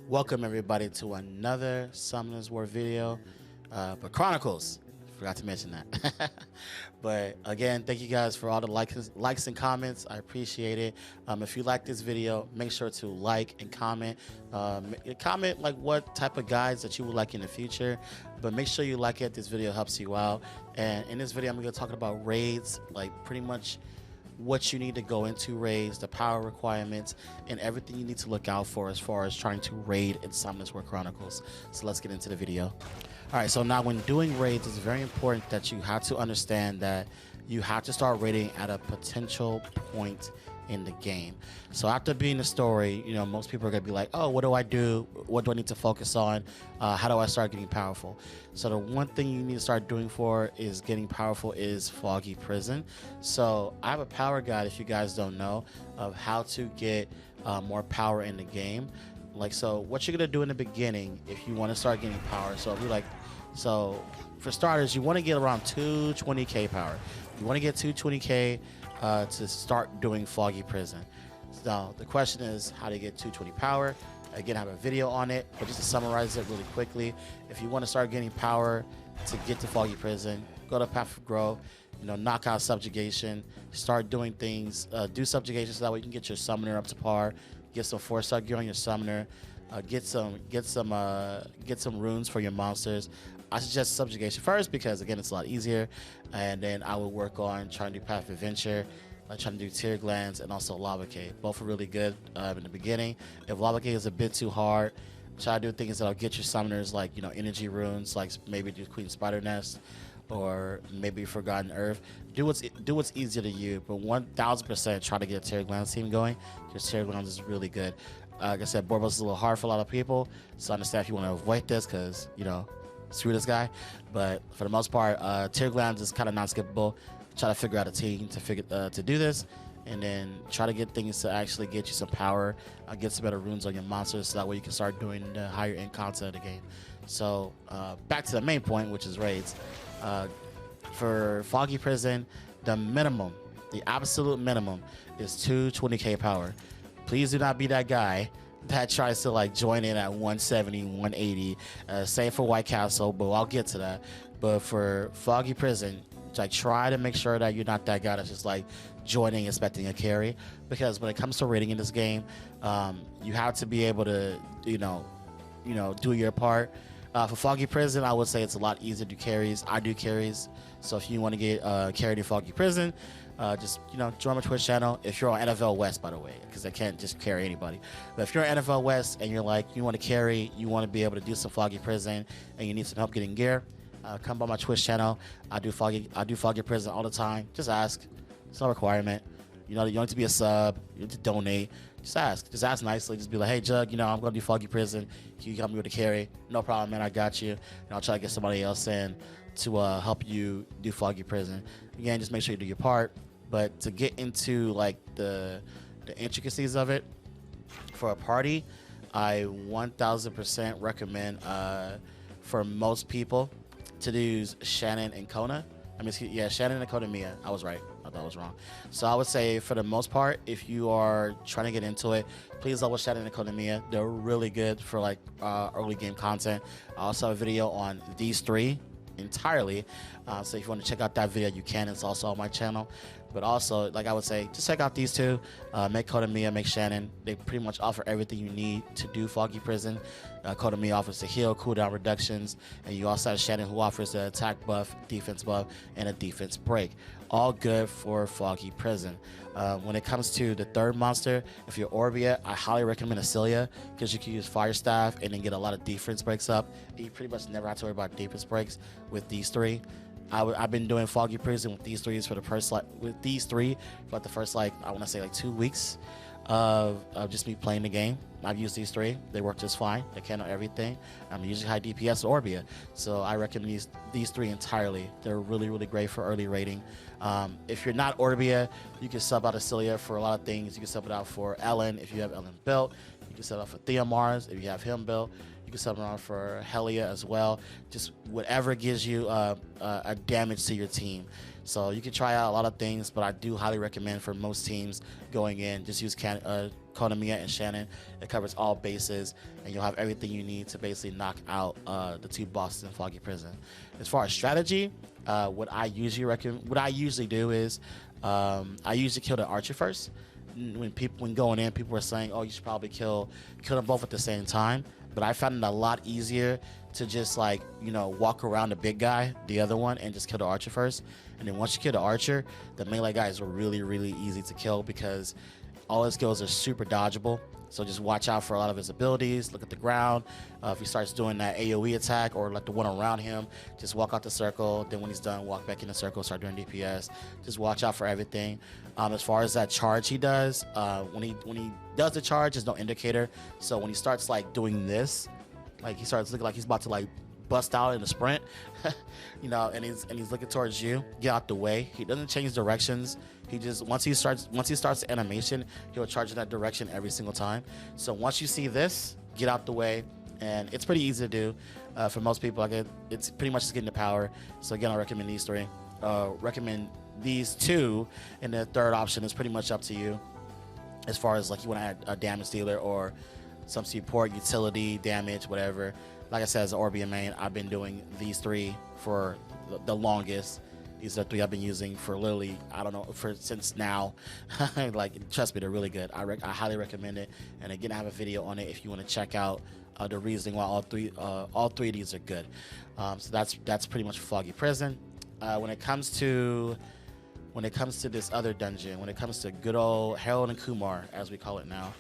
Welcome everybody to another Summoners War video, but Chronicles. Forgot to mention that. But again, thank you guys for all the likes and comments. I appreciate it. If you like this video, make sure to like and comment. Comment like what type of guides that you would like in the future. But make sure you like it. This video helps you out. And in this video, I'm going to talk about raids, like pretty much what you need to go into raids, the power requirements, and everything you need to look out for as far as trying to raid in Summoners War Chronicles. So let's get into the video. Alright, so now when doing raids, it's very important that you have to understand that you have to start raiding at a potential point in the game. So after being the story, you know, most people are going to be like, oh, what do I do? What do I need to focus on? How do I start getting powerful? So the one thing you need to start doing for is getting powerful is Foggy Prison. So I have a power guide, if you guys don't know, of how to get more power in the game. Like, so what you're going to do in the beginning if you want to start getting power. So for starters, you want to get around 220k power. You want to get 220k to start doing Foggy Prison. So the question is, how to get 220 power? Again, I have a video on it, but just to summarize it really quickly, if you want to start getting power to get to Foggy Prison, go to Path of Growth, you know, knock out subjugation, start doing things, do subjugation so that way you can get your summoner up to par, get some 4-star gear on your summoner, get some runes for your monsters. I suggest subjugation first because again it's a lot easier, and then I will work on trying to do Path of Adventure, trying to do Tear Glands, and also Lava Cave. Both are really good in the beginning. If Lava Cave is a bit too hard, try to do things that'll get your summoners, like, you know, energy runes, like maybe do Queen Spider Nest or maybe Forgotten Earth. Do what's easier to you, but 1000% try to get a Tear Glands team going because Tear Glands is really good. Like I said, Borbos is a little hard for a lot of people, so I understand if you want to avoid this because, you know, screw this guy. But for the most part, Tear Glands is kind of non-skippable. Try to figure out a team to do this, and then try to get things to actually get you some power, get some better runes on your monsters, so that way you can start doing the higher end content of the game. So back to the main point, which is raids. For Foggy Prison, the minimum, the absolute minimum, is 220k power. Please do not be that guy that tries to like join in at 170, 180. Same for White Castle, but I'll get to that. But for Foggy Prison, like, try to make sure that you're not that guy that's just like joining expecting a carry, because when it comes to raiding in this game, you have to be able to you know do your part. For Foggy Prison, I would say it's a lot easier to do carries. I do carries, so if you want to get carried in Foggy Prison, just, you know, join my Twitch channel. If you're on NFL West, by the way, because I can't just carry anybody. But if you're on NFL West and you're like, you want to carry, you want to be able to do some Foggy Prison, and you need some help getting gear, come by my Twitch channel. I do Foggy Prison all the time. Just ask. It's no requirement. You know, you don't need to be a sub. You need to donate. Just ask. Just ask nicely. Just be like, hey, Jug, you know, I'm going to do Foggy Prison. Can you help me with the carry? No problem, man. I got you. And I'll try to get somebody else in to help you do Foggy Prison. Again, just make sure you do your part. But to get into like the intricacies of it, for a party, I 1000% recommend for most people to use Shannon and Kona. Shannon and Kona Mia. I was right. I thought I was wrong. So I would say for the most part, if you are trying to get into it, please level Shannon and Kona Mia. They're really good for like early game content. I also have a video on these three entirely. So if you want to check out that video, you can. It's also on my channel. But also, like I would say, just check out these two. Make Kona Mia, make Shannon. They pretty much offer everything you need to do Foggy Prison. Kona Mia offers the heal, cooldown reductions, and you also have Shannon, who offers the attack buff, defense buff, and a defense break. All good for Foggy Prison. When it comes to the third monster, if you're Orbia, I highly recommend Acelia, because you can use Fire Staff and then get a lot of defense breaks up. You pretty much never have to worry about defense breaks with these three. I've been doing Foggy Prison with these three for the first I want to say like 2 weeks of just me playing the game. I've used these three. They work just fine. They can on everything. I'm usually high DPS Orbia, so I recommend these three entirely. They're really, really great for early raiding. If you're not Orbia, you can sub out Acelia for a lot of things. You can sub it out for Ellen if you have Ellen built. You You can set up for Theomars if you have him built. You can set them on for Helia as well. Just whatever gives you a damage to your team. So you can try out a lot of things, but I do highly recommend for most teams going in, just use Konamiya and Shannon. It covers all bases, and you'll have everything you need to basically knock out the 2 bosses in Foggy Prison. As far as strategy, what I usually do is I usually kill the archer first. When going in, people are saying, "Oh, you should probably kill them both at the same time." But I found it a lot easier to just walk around the big guy, the other one, and just kill the archer first. And then once you kill the archer, the melee guys are really, really easy to kill because all his skills are super dodgeable. So just watch out for a lot of his abilities. Look at the ground. If he starts doing that AoE attack or like the one around him, just walk out the circle. Then when he's done, walk back in the circle, start doing DPS. Just watch out for everything. As far as that charge he does, when he does the charge, there's no indicator. So when he starts doing this, he starts looking like he's about to bust out in a sprint, and he's looking towards you. Get out the way. He doesn't change directions. He just once he starts the animation, he'll charge in that direction every single time. So once you see this, get out the way, and it's pretty easy to do for most people. It's pretty much just getting the power. So again, I recommend these 3. Recommend these 2, and the third option is pretty much up to you. As far as you want to add a damage dealer or some support, utility, damage, whatever. Like I said, as an Orbian main, I've been doing these 3 for the longest. These are 3 I've been using for literally, I don't know, since now. Trust me, they're really good. I highly recommend it. And again, I have a video on it if you want to check out the reasoning why all three of these are good. So that's pretty much Foggy Prison. When it comes to this other dungeon, when it comes to good old Harold and Kumar, as we call it now,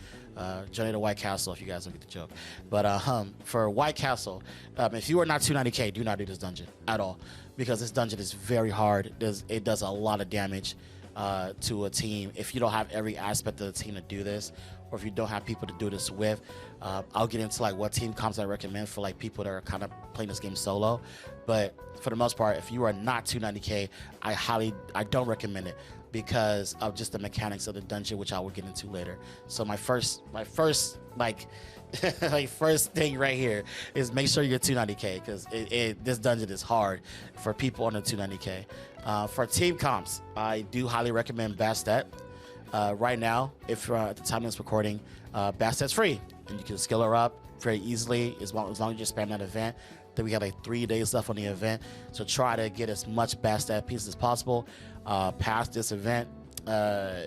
Journey to White Castle, if you guys don't get the joke. But for White Castle, if you are not 290k, do not do this dungeon at all, because this dungeon is very hard. It does a lot of damage to a team. If you don't have every aspect of the team to do this, or if you don't have people to do this with, I'll get into what team comps I recommend for people that are kind of playing this game solo. But for the most part, if you are not 290k, I don't recommend it because of just the mechanics of the dungeon, which I will get into later. So my first first thing right here is make sure you're 290k, because this dungeon is hard for people under 290k. For team comps, I do highly recommend Bastet. Right now, if at the time of this recording, Bastet's free, and you can skill her up very easily as long as you spam that event. Then we got 3 days left on the event, so try to get as much Bastet pieces as possible past this event.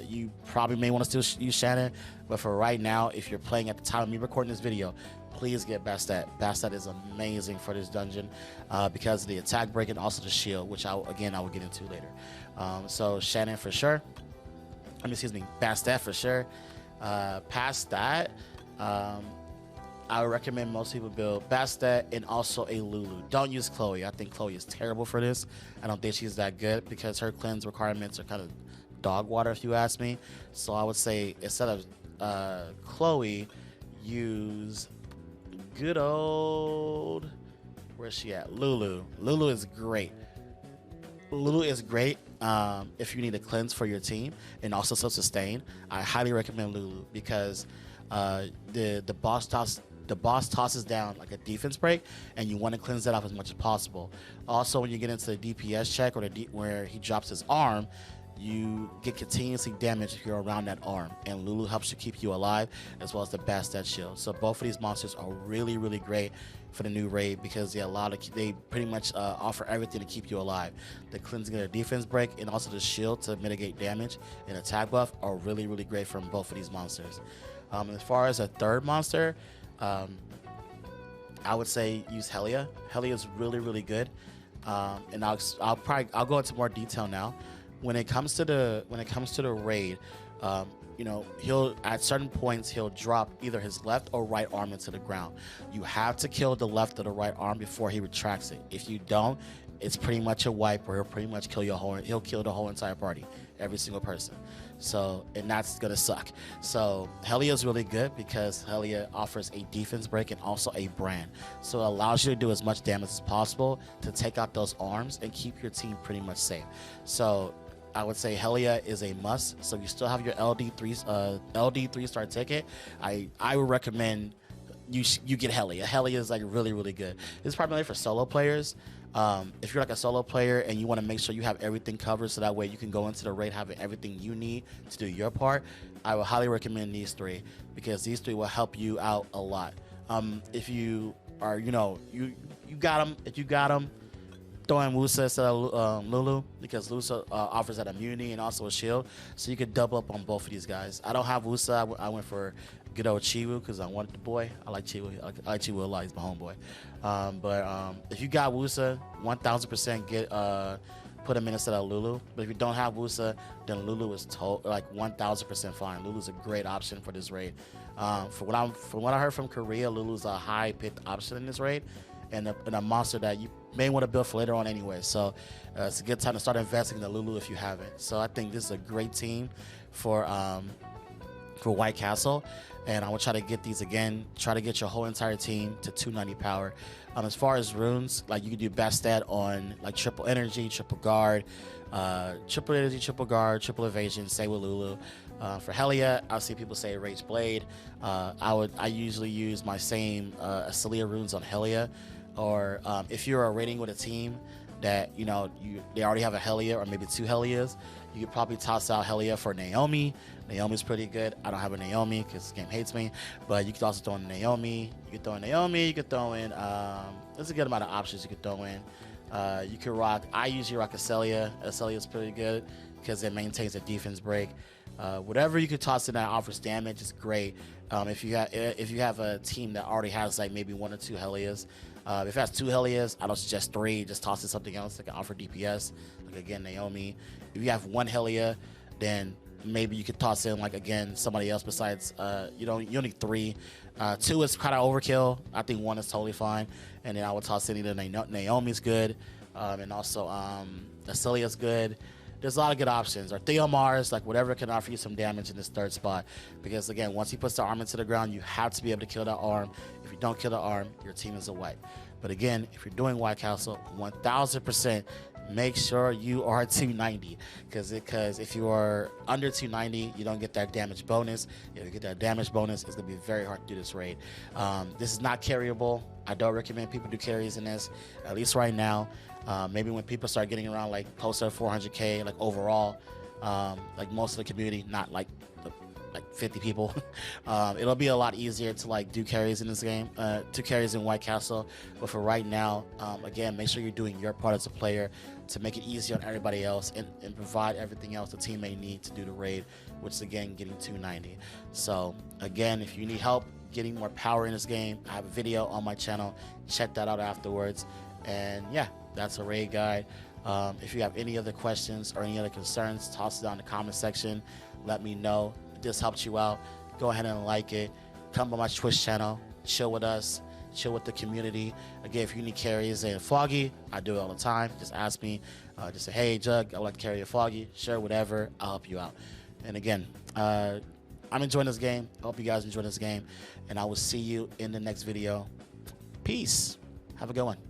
You probably may want to still use Shannon, but for right now, if you're playing at the time of me recording this video, please get Bastet. Bastet is amazing for this dungeon because of the attack break and also the shield, which I will get into later. So Shannon for sure. Bastet for sure. Past that, I would recommend most people build Bastet and also a Lulu. Don't use Chloe. I think Chloe is terrible for this. I don't think she's that good because her cleanse requirements are kind of dog water, if you ask me. So I would say instead of Chloe, use good old, where's she at? Lulu. Lulu is great. Lulu is great if you need a cleanse for your team and also self-sustain. I highly recommend Lulu because the boss tosses down a defense break, and you want to cleanse that off as much as possible. Also, when you get into the DPS check or where he drops his arm, you get continuously damage if you're around that arm, and Lulu helps to keep you alive, as well as the Bastet shield. So both of these monsters are really, really great for the new raid because they pretty much offer everything to keep you alive. The cleansing of their defense break and also the shield to mitigate damage and attack buff are really, really great from both of these monsters. As far as a third monster, I would say use Helia. Helia is really, really good, and I'll go into more detail now. When it comes to the raid, he'll at certain points he'll drop either his left or right arm into the ground. You have to kill the left or the right arm before he retracts it. If you don't, it's pretty much a wipe, or he'll pretty much kill he'll kill the whole entire party, every single person. So, and that's gonna suck. So Helia is really good because Helia offers a defense break and also a brand. So it allows you to do as much damage as possible to take out those arms and keep your team pretty much safe. So I would say Helia is a must. So if you still have your LD 3-star ticket, I would recommend you get Helia. Helia is like really, really good. It's primarily for solo players. If you're like a solo player and you want to make sure you have everything covered so that way you can go into the raid having everything you need to do your part, I would highly recommend these 3 because these 3 will help you out a lot. If you are, you got them. If you got them, throw in Wusa instead of Lulu because Wusa offers that immunity and also a shield, so you could double up on both of these guys. I don't have Wusa. I went for good old Chiwu because I wanted the boy. I like Chiwu. I like Chiwu a lot. He's my homeboy. But if you got Wusa, 1000% get put him in instead of Lulu. But if you don't have Wusa, then Lulu is like 1000% fine. Lulu's a great option for this raid. From what I heard from Korea, Lulu's a high picked option in this raid, and a monster that you may want to build for later on anyway. So it's a good time to start investing in the Lulu if you haven't. So I think this is a great team for White Castle, and I will try to get these again. Try to get your whole entire team to 290 power. As far as runes, like you can do best stat on like triple energy, triple guard, triple energy, triple guard, triple evasion. Say with Lulu. For Helia, I see people say Rage Blade. I usually use my same Celia runes on Helia, or if you're a raiding with a team that they already have a Helia or maybe 2 Helias, you could probably toss out Helia for Naomi. Naomi's pretty good. I don't have a Naomi because this game hates me, but you could also throw in Naomi. You could throw in Naomi. You could throw in. There's a good amount of options you could throw in. You could rock. I usually rock Acelia. Acelia is pretty good because it maintains a defense break. Whatever you could toss in that offers damage is great. If you have a team that already has like maybe 1 or 2 Helias, if it has 2 Helias, I don't suggest 3. Just toss in something else that can offer DPS. Like again, Naomi. If you have 1 Helia, then maybe you could toss in like again somebody else besides. You need 3. 2 is kind of overkill. I think 1 is totally fine. And then I would toss in either Naomi's good, and also Acelia's good. There's a lot of good options. Or Theomars, like whatever can offer you some damage in this 3rd spot. Because again, once he puts the arm into the ground, you have to be able to kill that arm. If you don't kill the arm, your team is a wipe. But again, if you're doing White Castle, 1000% make sure you are 290. Because if you are under 290, you don't get that damage bonus. If you get that damage bonus, it's going to be very hard to do this raid. This is not carryable. I don't recommend people do carries in this, at least right now. Maybe when people start getting around like closer to 400k, like overall, like most of the community, not like 50 people, it'll be a lot easier to like do carries in this game, 2 carries in White Castle. But for right now, again, make sure you're doing your part as a player to make it easier on everybody else and provide everything else the team may need to do the raid, which is again getting 290. So again, if you need help getting more power in this game, I have a video on my channel. Check that out afterwards. And yeah, that's a raid guide. If you have any other questions or any other concerns, toss it down in the comment section. Let me know. If this helped you out, go ahead and like it. Come by my Twitch channel, chill with us, chill with the community. Again, if you need carries and Foggy, I do it all the time. Just ask me. Just say, hey, Jug, I'd like to carry a Foggy. Sure, whatever. I'll help you out. And again, I'm enjoying this game. I hope you guys enjoy this game. And I will see you in the next video. Peace. Have a good one.